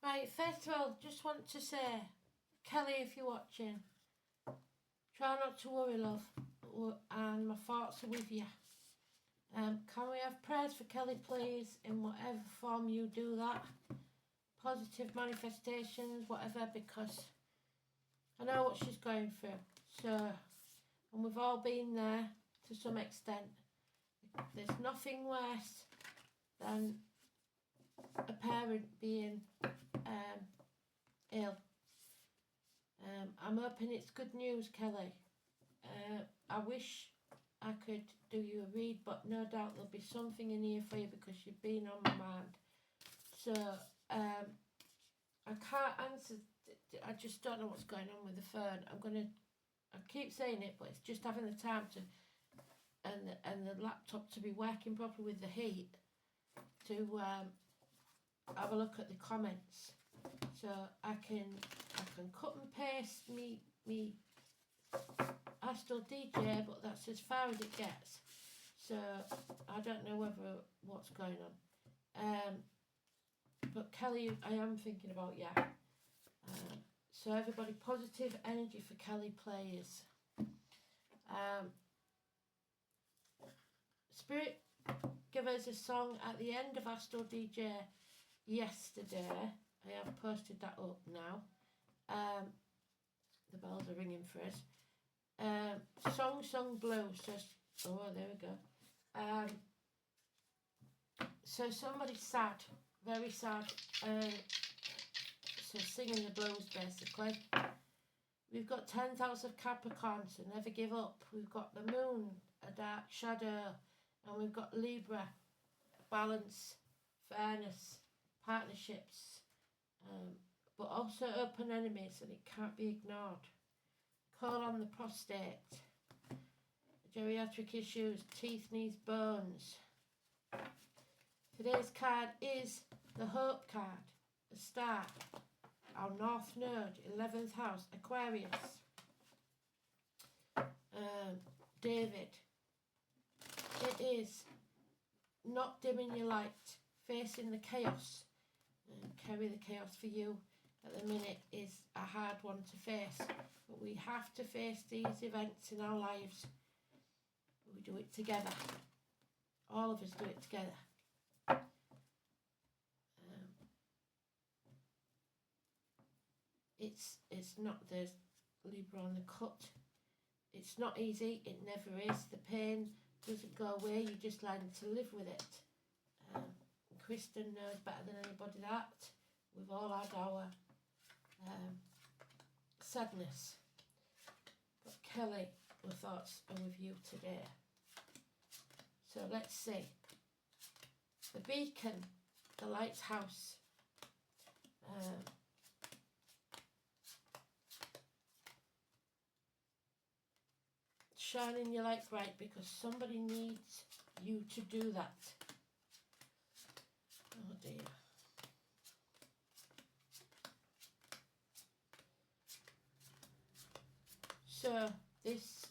Right, first of all, just want to say, Kelly, if you're watching, try not to worry, love, and my thoughts are with you. Can we have prayers for Kelly, please, in whatever form you do that? Positive manifestations, whatever, because I know what she's going through. So, and we've all been there to some extent. There's nothing worse than a parent being ill. I'm hoping it's good news, Kelly. I wish I could do you a read, but no doubt there'll be something in here for you because you've been on my mind. So, I can't answer, I just don't know what's going on with the phone. I keep saying it, but it's just having the time to, and the laptop to be working properly with the heat to have a look at the comments. So I can cut and paste me Astral DJ, but that's as far as it gets. So I don't know what's going on. But Kelly, I am thinking about you. So everybody, positive energy for Kelly, please. Spirit gave us a song at the end of Astral DJ yesterday. I have posted that up now. The bells are ringing for us. Song Blue says, oh, there we go. So somebody's sad, very sad. So singing the blues, basically. We've got 10th house of Capricorn, so never give up. We've got the moon, a dark shadow, and we've got Libra, balance, fairness, partnerships, but also open enemies, and it can't be ignored. Call on the prostate, geriatric issues, teeth, knees, bones. Today's card is the Hope card, the Star, our North Node, 11th house, Aquarius. David, it is not dimming your light, facing the chaos. Carry the chaos for you at the minute is a hard one to face, but we have to face these events in our lives. We do it together. All of us do it together. It's not the Libra on the cut. It's not easy. It never is. The pain doesn't go away. You just learn to live with it. Kristen knows better than anybody that. We've all had our sadness. But Kelly, my thoughts are with you today. So let's see. The beacon, the lighthouse. Shining your light bright because somebody needs you to do that. Oh dear. So this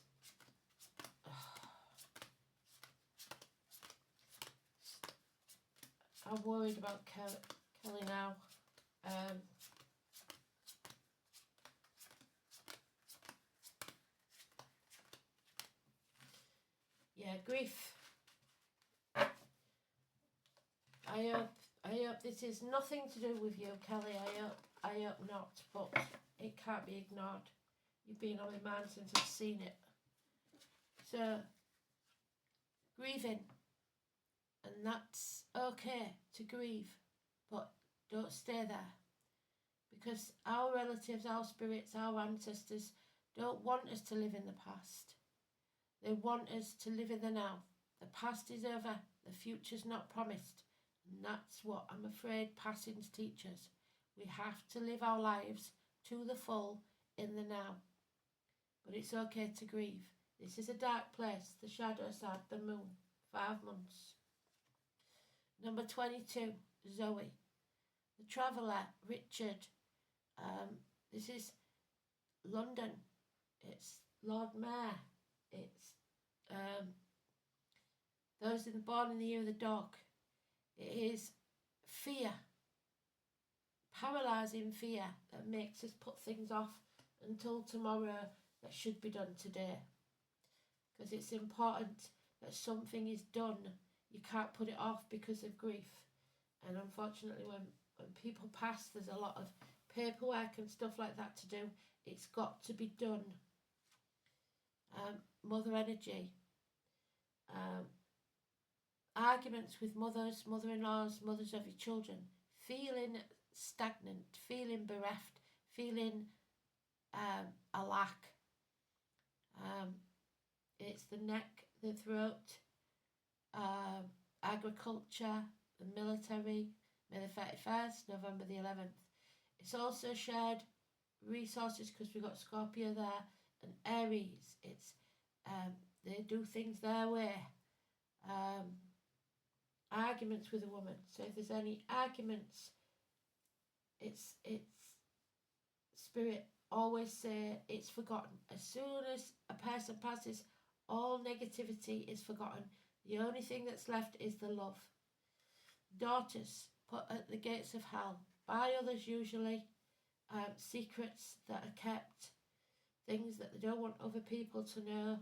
I'm worried about Kelly now. Yeah, grief. I hope this is nothing to do with you, Kelly. I hope not, but it can't be ignored. You've been on my mind since I've seen it. So, grieving. And that's okay to grieve, but don't stay there. Because our relatives, our spirits, our ancestors don't want us to live in the past. They want us to live in the now. The past is over, the future's not promised. And that's what I'm afraid passings teach us. We have to live our lives to the full in the now. But it's okay to grieve. This is a dark place, the shadow side, the moon, 5 months. Number 22, Zoe. The Traveller, Richard. This is London. It's Lord Mayor. It's those born in the year of the dog. It is fear, paralysing fear that makes us put things off until tomorrow that should be done today. Because it's important that something is done. You can't put it off because of grief. And unfortunately, when people pass, there's a lot of paperwork and stuff like that to do. It's got to be done. Mother energy. Arguments with mothers, mother-in-laws, mothers of your children. Feeling stagnant, feeling bereft, feeling a lack. It's the neck, the throat, agriculture, the military, May the 31st, November the 11th. It's also shared resources because we've got Scorpio there, and Aries. It's they do things their way. Arguments with a woman. So if there's any arguments, it's Spirit always say it's forgotten. As soon as a person passes, all negativity is forgotten. The only thing that's left is the love. Daughters put at the gates of hell by others usually. Secrets that are kept, things that they don't want other people to know,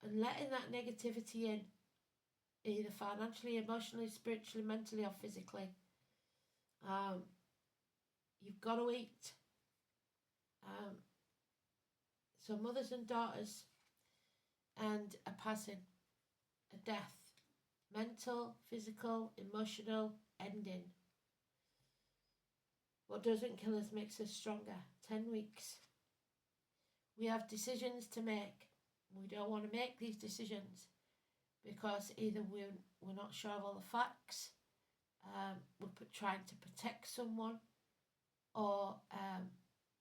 and letting that negativity in, either financially, emotionally, spiritually, mentally or physically. You've got to eat. So mothers and daughters, and a passing, a death, mental, physical, emotional, ending. What doesn't kill us makes us stronger. 10 weeks. We have decisions to make. We don't want to make these decisions because either we're not sure of all the facts, we're trying to protect someone, or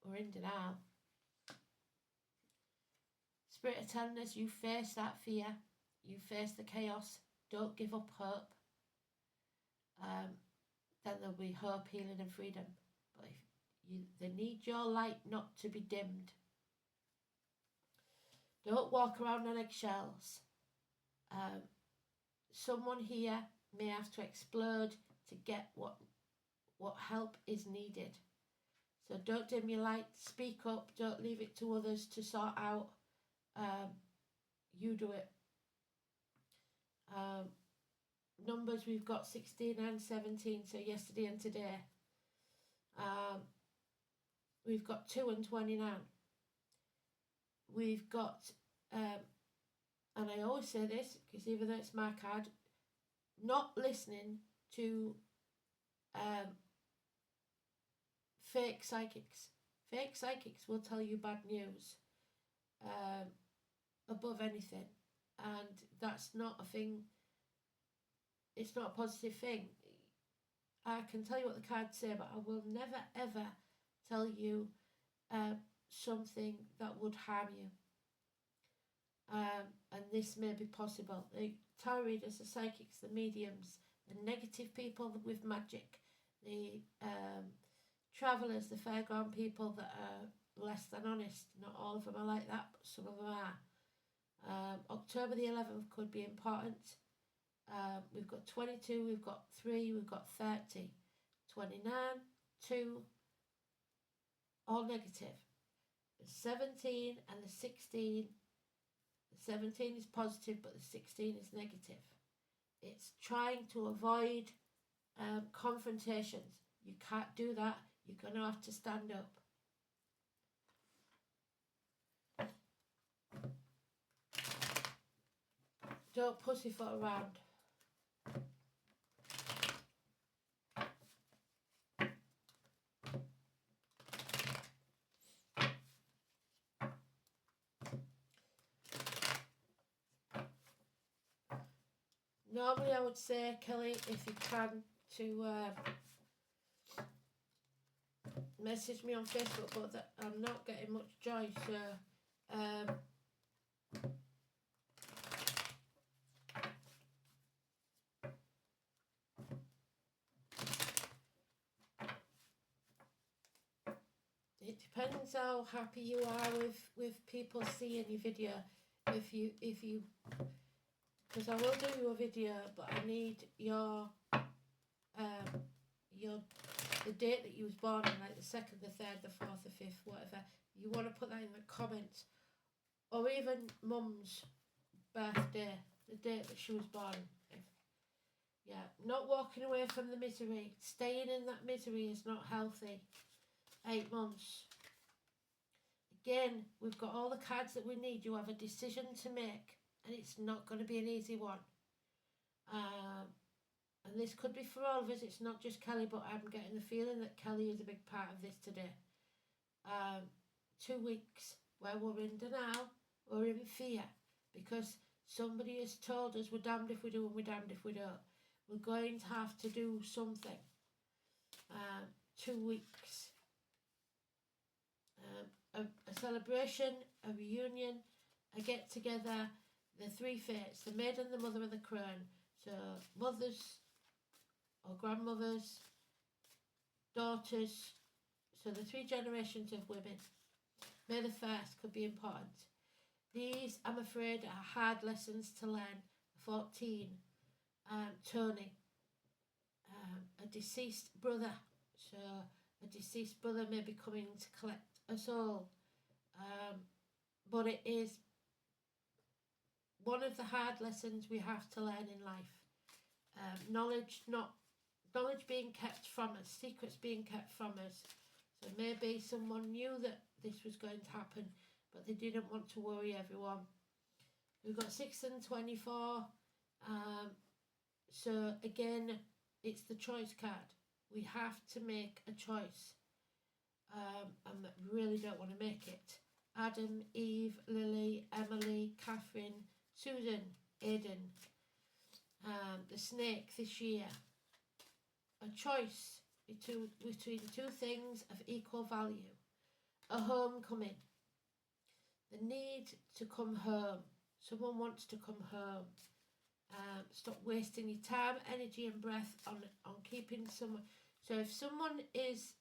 we're in denial. Spirit are telling us you face that fear, you face the chaos, don't give up hope. Then there'll be hope, healing and freedom. But they need your light not to be dimmed. Don't walk around on eggshells. Someone here may have to explode to get what help is needed. So don't dim your light, speak up, don't leave it to others to sort out. You do it. Numbers, we've got 16 and 17, so yesterday and today. We've got 2 and 29. We've got, and I always say this, because even though it's my card, not listening to fake psychics. Fake psychics will tell you bad news above anything, and that's not a thing. It's not a positive thing. I can tell you what the cards say, but I will never ever tell you something that would harm you. And this may be possible. The tarot readers, the psychics, the mediums, the negative people with magic, the travellers, the fairground people that are less than honest. Not all of them are like that, but some of them are. October the 11th could be important. We've got 22, we've got 3, we've got 30, 29, 2, all negative. The 17 and the 16, the 17 is positive, but the 16 is negative. It's trying to avoid confrontations. You can't do that. You're going to have to stand up. Don't pussyfoot around. Normally I would say, Kelly, if you can, to message me on Facebook, but that I'm not getting much joy, so it depends how happy you are with people seeing your video. If you because I will do you a video, but I need your the date that you was born on, like the 2nd, the 3rd, the 4th, the 5th, whatever. You want to put that in the comments, or even mum's birthday, the date that she was born. Yeah, not walking away from the misery. Staying in that misery is not healthy. 8 months. Again, we've got all the cards that we need. You have a decision to make, and it's not going to be an easy one. And this could be for all of us. It's not just Kelly, but I'm getting the feeling that Kelly is a big part of this today. 2 weeks where we're in denial, we're in fear, because somebody has told us we're damned if we do and we're damned if we don't. We're going to have to do something. 2 weeks. A celebration, a reunion, a get together, the 3 fates, the maiden, the mother and the crown. So mothers or grandmothers, daughters, so the 3 generations of women. May the 1st could be important. These, I'm afraid, are hard lessons to learn. 14, Tony, a deceased brother. So a deceased brother may be coming to collect us all. But it is one of the hard lessons we have to learn in life. Knowledge being kept from us, secrets being kept from us. So maybe someone knew that this was going to happen, but they didn't want to worry everyone. We've got 6 and 24. So again, it's the choice card. We have to make a choice. And really don't want to make it. Adam, Eve, Lily, Emily, Catherine, Susan, Aidan. The snake this year. A choice between 2 things of equal value. A homecoming. The need to come home. Someone wants to come home. Stop wasting your time, energy and breath on keeping someone. So if someone is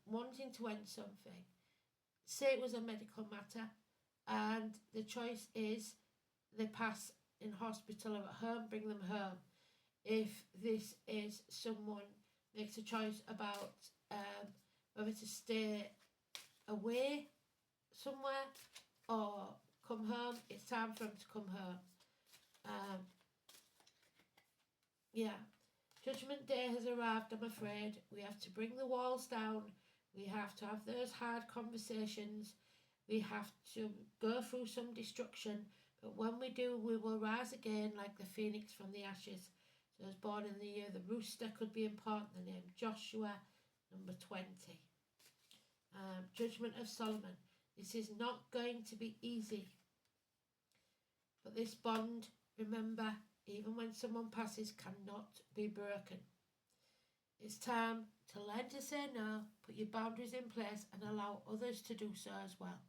wanting to end something, say it was a medical matter, and the choice is they pass in hospital or at home, bring them home. If this is someone makes a choice about whether to stay away somewhere or come home, it's time for them to come home. Yeah, Judgment Day has arrived, I'm afraid. We have to bring the walls down. We have to have those hard conversations. We have to go through some destruction. But when we do, we will rise again like the phoenix from the ashes. So I was born in the year the rooster could be important. The name Joshua, number 20. Judgment of Solomon. This is not going to be easy. But this bond, remember, even when someone passes, cannot be broken. It's time to learn to say no, put your boundaries in place and allow others to do so as well.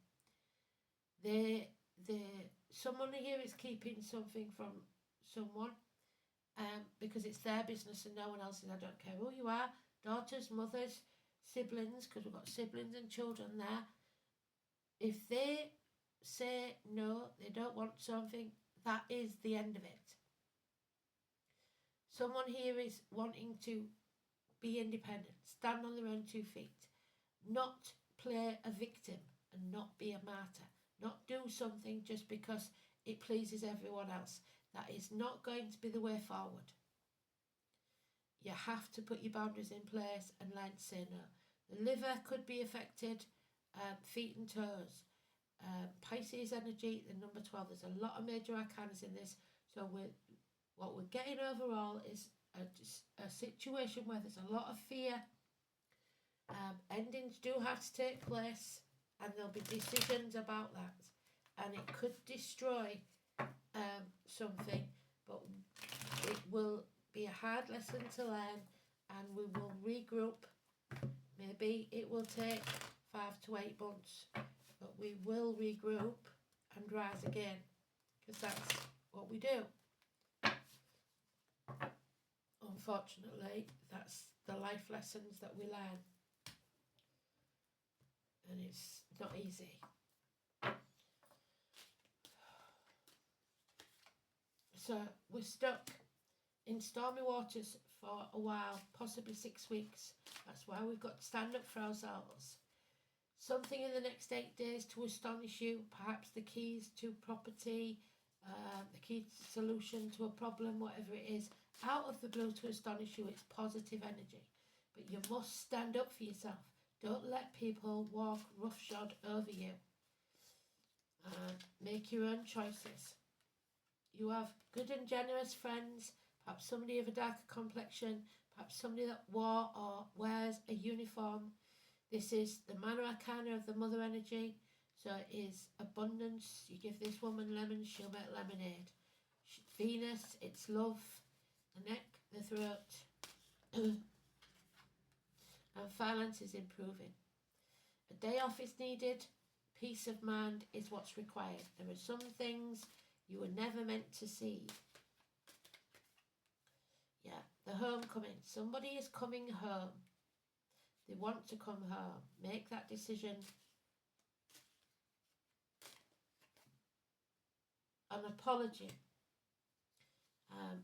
Someone here is keeping something from someone because it's their business and no one else's. I don't care who you are, daughters, mothers, siblings, because we've got siblings and children there. If they say no, they don't want something, that is the end of it. Someone here is wanting to be independent, stand on their own 2 feet, not play a victim and not be a martyr, not do something just because it pleases everyone else. That is not going to be the way forward. You have to put your boundaries in place and learn to say no. The liver could be affected, feet and toes. Pisces energy, the number 12. There's a lot of major arcanas in this. So what we're getting overall is a situation where there's a lot of fear. Endings do have to take place, and there'll be decisions about that. And it could destroy something, but it will be a hard lesson to learn, and we will regroup. Maybe it will take 5 to 8 months, but we will regroup and rise again, because that's what we do. Unfortunately, that's the life lessons that we learn, and it's not easy. So we're stuck in stormy waters for a while, possibly 6 weeks. That's why we've got to stand up for ourselves. Something in the next 8 days to astonish you, perhaps the keys to property, the key to solution to a problem, whatever it is, out of the blue to astonish you. It's positive energy. But you must stand up for yourself. Don't let people walk roughshod over you. Make your own choices. You have good and generous friends, perhaps somebody of a darker complexion, perhaps somebody that wore or wears a uniform. This is the Mana Arcana of the Mother Energy, so it is abundance. You give this woman lemons, she'll make lemonade. Venus, it's love, the neck, the throat, and finance is improving. A day off is needed. Peace of mind is what's required. There are some things you were never meant to see. Yeah, the homecoming. Somebody is coming home. They want to come home. Make that decision. An apology.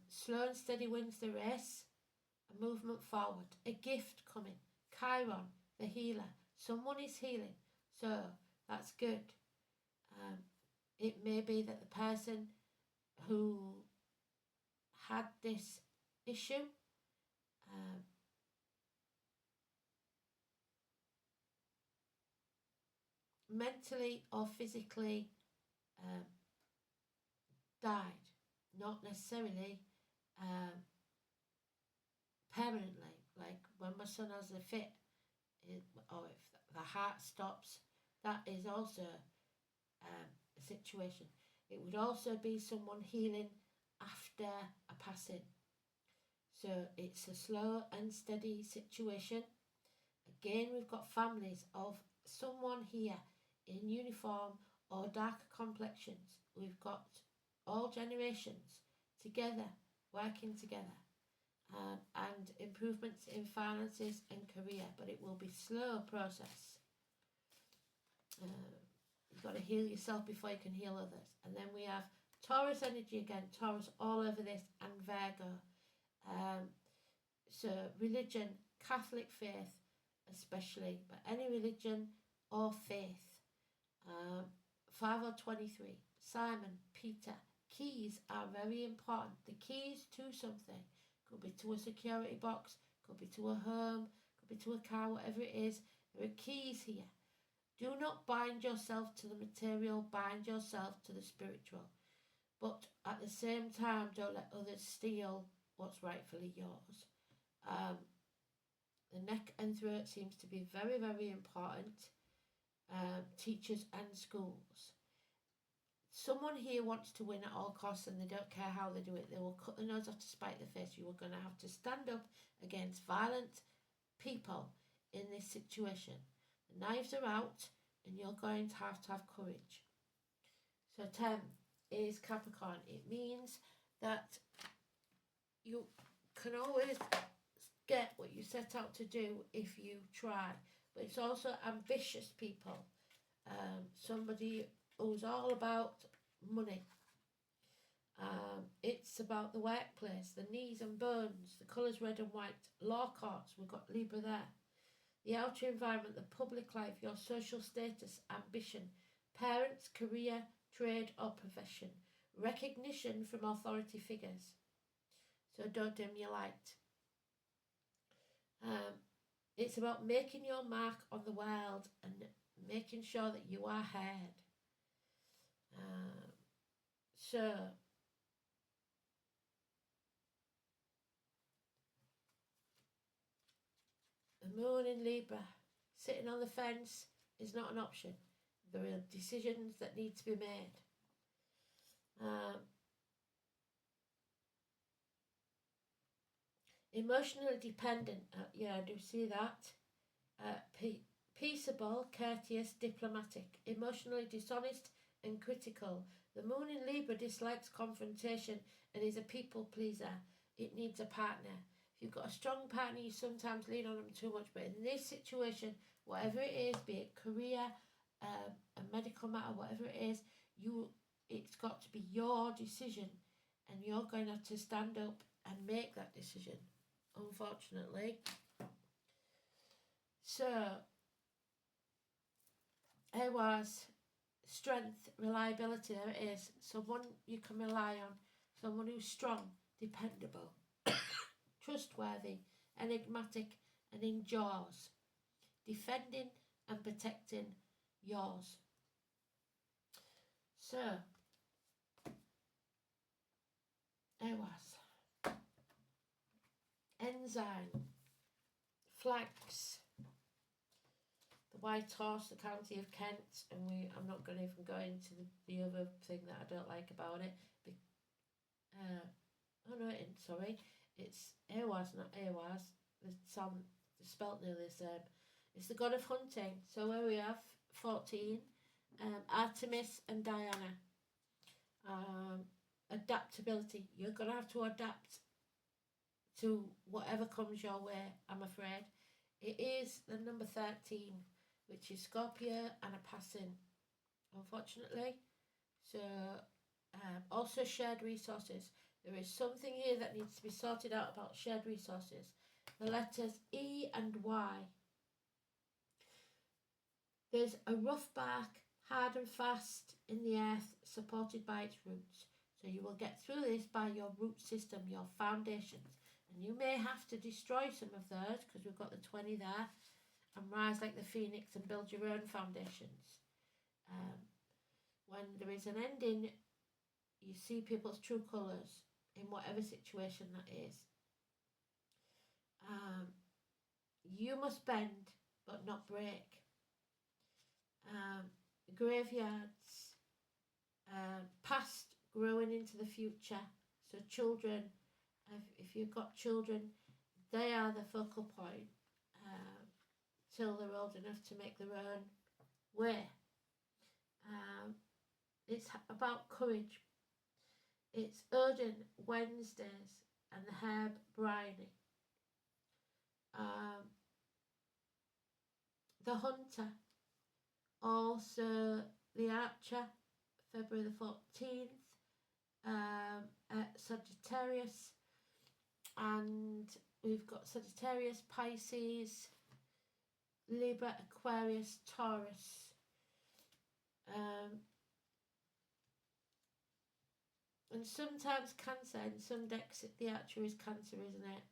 Slow and steady wins the race. A movement forward. A gift coming. Chiron, the healer. Someone is healing. So that's good. It may be that the person who had this issue mentally or physically died, not necessarily permanently. Like when my son has a fit, or if the heart stops, that is also a situation. It would also be someone healing after a passing. So it's a slow and steady situation. Again, we've got families of someone here in uniform or darker complexions. We've got all generations together, working together, and improvements in finances and career, but it will be a slow process. You've got to heal yourself before you can heal others. And then we have Taurus energy again, Taurus all over this, and Virgo. So religion, Catholic faith especially, but any religion or faith. 5 or 23, Simon, Peter. Keys are very important. The keys to something. Could be to a security box, could be to a home, could be to a car, whatever it is. There are keys here. Do not bind yourself to the material, bind yourself to the spiritual. But at the same time, don't let others steal what's rightfully yours. The neck and throat seems to be very, very important. Teachers and schools. Someone here wants to win at all costs and they don't care how they do it. They will cut the nose off to spite the face. You are going to have to stand up against violent people in this situation. The knives are out and you're going to have courage. So 10 is Capricorn. It means that you can always get what you set out to do if you try. But it's also ambitious people. Somebody who's all about money. It's about the workplace, the knees and bones, the colours red and white, law courts, we've got Libra there. The outer environment, the public life, your social status, ambition, parents, career, trade or profession, recognition from authority figures. So don't dim your light. It's about making your mark on the world and making sure that you are heard. So the moon in Libra, sitting on the fence is not an option. There are decisions that need to be made. Emotionally dependent, yeah, I do see that. Peaceable, courteous, diplomatic, emotionally dishonest and critical. The moon in Libra dislikes confrontation and is a people pleaser. It needs a partner. If you've got a strong partner, you sometimes lean on them too much, but in this situation, whatever it is, be it career, a medical matter, whatever it is, it's got to be your decision and you're going to have to stand up and make that decision. unfortunately. So, it was strength, reliability, there it is. Someone you can rely on, someone who's strong, dependable, trustworthy, enigmatic, and endures, defending and protecting yours. So, there was ensign, flags, the White Horse, the County of Kent, and I'm not going to even go into the other thing that I don't like about it. Sorry, it's Aiwass, not Aiwass. The spelt nearly the same. It's the god of hunting. So where we have 14, Artemis and Diana. Adaptability. You're going to have to adapt to whatever comes your way, I'm afraid. It is the number 13, which is Scorpio and a passing, unfortunately. So, also shared resources. There is something here that needs to be sorted out about shared resources. The letters E and Y. There's a rough bark, hard and fast in the earth, supported by its roots. So you will get through this by your root system, your foundations. And you may have to destroy some of those, because we've got the 20 there, and rise like the phoenix and build your own foundations. When there is an ending, you see people's true colours in whatever situation that is. You must bend but not break. Graveyards, past growing into the future. So children, if you've got children, they are the focal point till they're old enough to make their own way. It's about courage. It's Odin Wednesdays and the herb Bryony. The Hunter, also the Archer, February the 14th, at Sagittarius, and we've got Sagittarius, Pisces, Libra, Aquarius, Taurus. And sometimes Cancer, in some decks the Archer is Cancer, isn't it?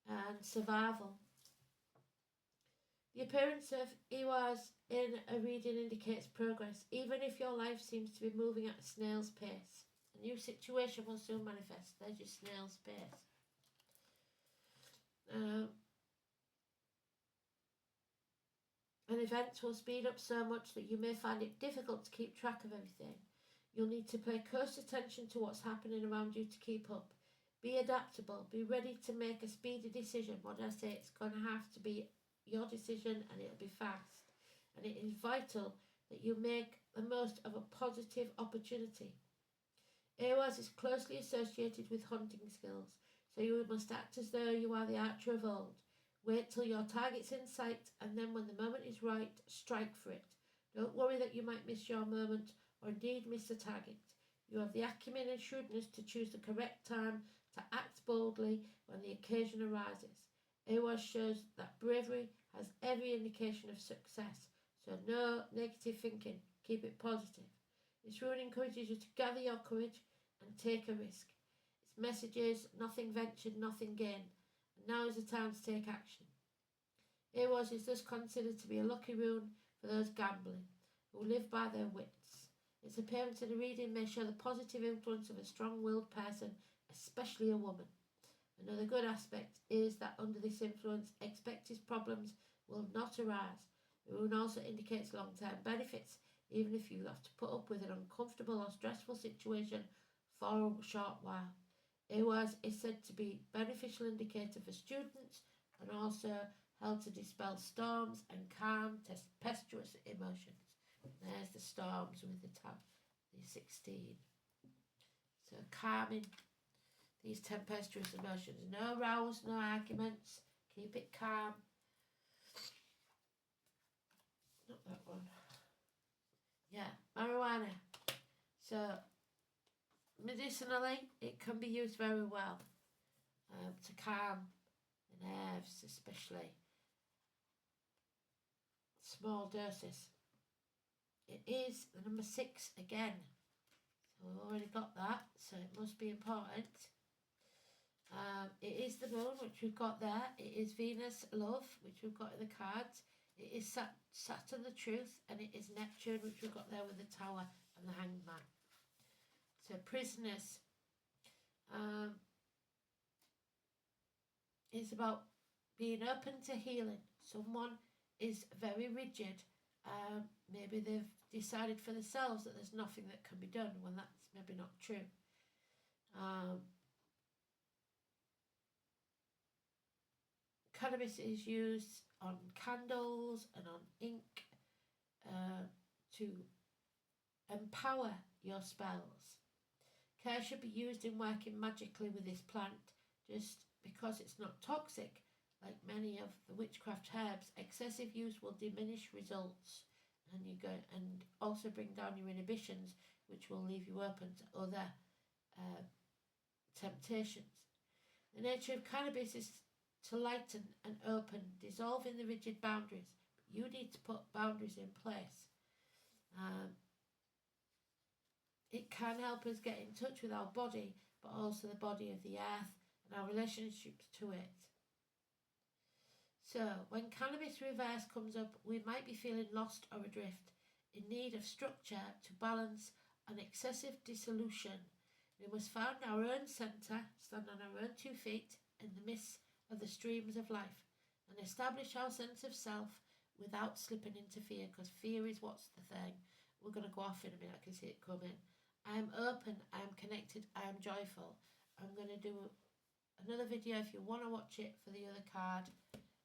And survival. The appearance of Aiwass in a reading indicates progress, even if your life seems to be moving at a snail's pace. A new situation will soon manifest. There's your snail's pace. An event will speed up so much that you may find it difficult to keep track of everything. You'll need to pay close attention to what's happening around you to keep up. Be adaptable. Be ready to make a speedy decision. What I say, it's going to have to be your decision, and it'll be fast. And it is vital that you make the most of a positive opportunity. Aiwass is closely associated with hunting skills, so you must act as though you are the archer of old. Wait till your target's in sight, and then when the moment is right, strike for it. Don't worry that you might miss your moment, or indeed miss the target. You have the acumen and shrewdness to choose the correct time to act boldly when the occasion arises. Aiwass shows that bravery has every indication of success, so no negative thinking, keep it positive. This rune encourages you to gather your courage and take a risk. Its message is, nothing ventured, nothing gained, and now is the time to take action. Aiwass is thus considered to be a lucky rune for those gambling, who live by their wits. Its appearance in a reading may show the positive influence of a strong-willed person, especially a woman. Another good aspect is that under this influence, expected problems will not arise. The rune also indicates long-term benefits, even if you have to put up with an uncomfortable or stressful situation for a short while. Aiwass is said to be a beneficial indicator for students and also help to dispel storms and calm tempestuous emotions. There's the storms with the 16. So calming these tempestuous emotions. No rows, no arguments. Keep it calm. Not that one. Yeah, marijuana. So medicinally, it can be used very well. to calm the nerves, especially small doses. It is the number 6 again. So we've already got that, so it must be important. It is the moon, which we've got there. It is Venus, love, which we've got in the cards. It is Saturn, the truth, and it is Neptune, which we've got there with the tower and the hanged man. So prisoners. It's about being open to healing. Someone is very rigid. Maybe they've decided for themselves that there's nothing that can be done when that's maybe not true. Cannabis is used on candles and on ink to empower your spells. Care should be used in working magically with this plant, just because it's not toxic. Like many of the witchcraft herbs, excessive use will diminish results, and also bring down your inhibitions, which will leave you open to other temptations. The nature of cannabis is to lighten and open, dissolving the rigid boundaries. But you need to put boundaries in place. It can help us get in touch with our body, but also the body of the earth and our relationships to it. So, when cannabis reverse comes up, we might be feeling lost or adrift, in need of structure to balance an excessive dissolution. We must find our own centre, stand on our own 2 feet in the midst of the streams of life, and establish our sense of self without slipping into fear, because fear is what's the thing. We're going to go off in a minute, I can see it coming. I am open, I am connected, I am joyful. I'm going to do another video if you want to watch it for the other card.